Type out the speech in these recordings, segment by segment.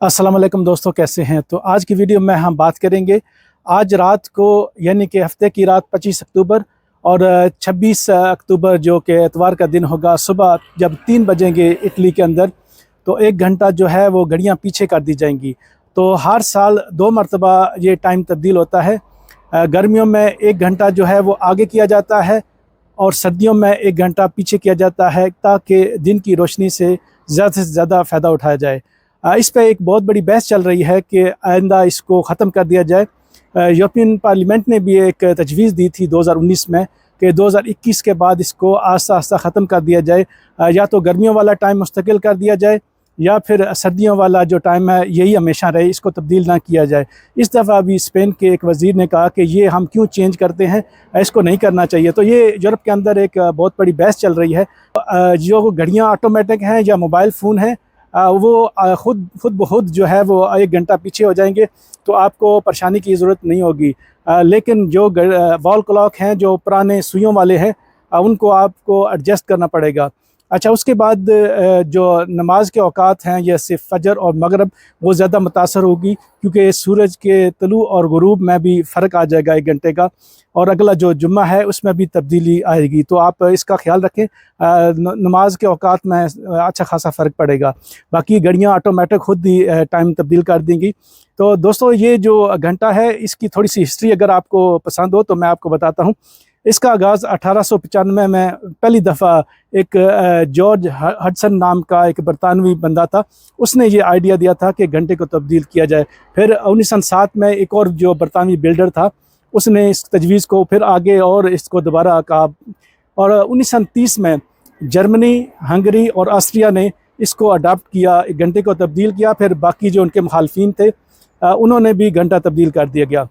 अस्सलाम वालेकुम दोस्तों, कैसे हैं। तो आज की वीडियो में हम बात करेंगे आज रात को, यानी कि हफ्ते की रात 25 अक्टूबर और 26 अक्टूबर जो कि एतवार का दिन होगा, सुबह जब 3 बजेंगे इटली के अंदर, तो 1 घंटा जो है वो घड़ियां पीछे कर दी जाएंगी। तो हर साल 2 मरतबा ये टाइम तब्दील होता है। गर्मियों में 1 घंटा जो है वो आगे किया जाता है और सर्दियों में 1 घंटा पीछे किया जाता है, ताकि दिन की रोशनी से ज़्यादा फ़ायदा उठाया जाए। इस पे एक बहुत बड़ी बहस चल रही है कि आइंदा इसको ख़त्म कर दिया जाए। यूरोपियन पार्लियामेंट ने भी एक तजवीज़ दी थी 2019 में कि 2021 के बाद इसको आस्ता आस्ता ख़त्म कर दिया जाए। या तो गर्मियों वाला टाइम मुस्तकिल कर दिया जाए या फिर सर्दियों वाला जो टाइम है यही हमेशा रहे, इसको तब्दील ना किया जाए। इस दफ़ा भी स्पेन के एक वज़ीर ने कहा कि ये हम क्यों चेंज करते हैं, इसको नहीं करना चाहिए। तो ये यूरोप के अंदर एक बहुत बड़ी बहस चल रही है। जो घड़ियाँ ऑटोमेटिक हैं या मोबाइल फ़ोन हैं, वो खुद ब खुद जो है वो 1 घंटा पीछे हो जाएंगे, तो आपको परेशानी की ज़रूरत नहीं होगी। लेकिन जो वॉल क्लॉक हैं, जो पुराने सुइयों वाले हैं, उनको आपको एडजस्ट करना पड़ेगा। अच्छा, उसके बाद जो नमाज के औकात हैं जैसे फ़जर और मगरिब, वो ज़्यादा मुतासर होगी, क्योंकि सूरज के तलू और गुरूब में भी फ़र्क आ जाएगा 1 घंटे का। और अगला जो जुम्मा है उसमें भी तब्दीली आएगी, तो आप इसका ख्याल रखें। नमाज के औकात में अच्छा खासा फ़र्क पड़ेगा। बाकी घड़ियाँ ऑटोमेटिक खुद ही टाइम तब्दील कर देंगी। तो दोस्तों, ये जो घंटा है इसकी थोड़ी सी हिस्ट्री अगर आपको पसंद हो तो मैं आपको बताता हूँ। इसका आगाज़ 1895 में पहली दफ़ा एक जॉर्ज हडसन नाम का एक बरतानवी बंदा था, उसने ये आइडिया दिया था कि घंटे को तब्दील किया जाए। फिर 1907 में एक और जो बरतानवी बिल्डर था, उसने इस तजवीज़ को फिर आगे और इसको दोबारा कहा। और 1930 में जर्मनी, हंगरी और ऑस्ट्रिया ने इसको अडाप्ट किया, एक घंटे को तब्दील किया। फिर बाकी जो उनके मुखालफिन थे, उन्होंने भी घंटा तब्दील कर दिया गया।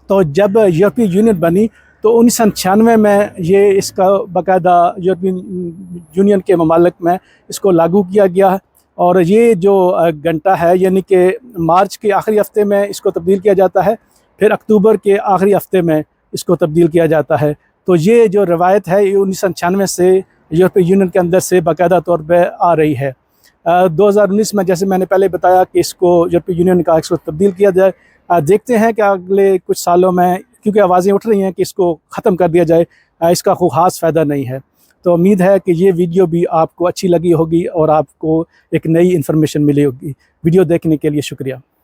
तो जब यूरोपीय यूनियन बनी तो 1996 में ये इसका बाकायदा यूरोपियन यूनियन के ममालिक में इसको लागू किया गया। और ये जो घंटा है, यानी कि मार्च के आखिरी हफ्ते में इसको तब्दील किया जाता है, फिर अक्टूबर के आखिरी हफ्ते में इसको तब्दील किया जाता है। तो ये जो रवायत है ये 1996 से यूरोपीय यूनियन के अंदर से बाकायदा तौर पर आ रही है। 2019 में, जैसे मैंने पहले बताया, कि इसको यूरोपीय यूनियन का इसको तब्दील किया जाए। देखते हैं कि अगले कुछ सालों में, क्योंकि आवाज़ें उठ रही हैं कि इसको ख़त्म कर दिया जाए, इसका कोई ख़ास फ़ायदा नहीं है। तो उम्मीद है कि ये वीडियो भी आपको अच्छी लगी होगी और आपको एक नई इन्फॉर्मेशन मिली होगी। वीडियो देखने के लिए शुक्रिया।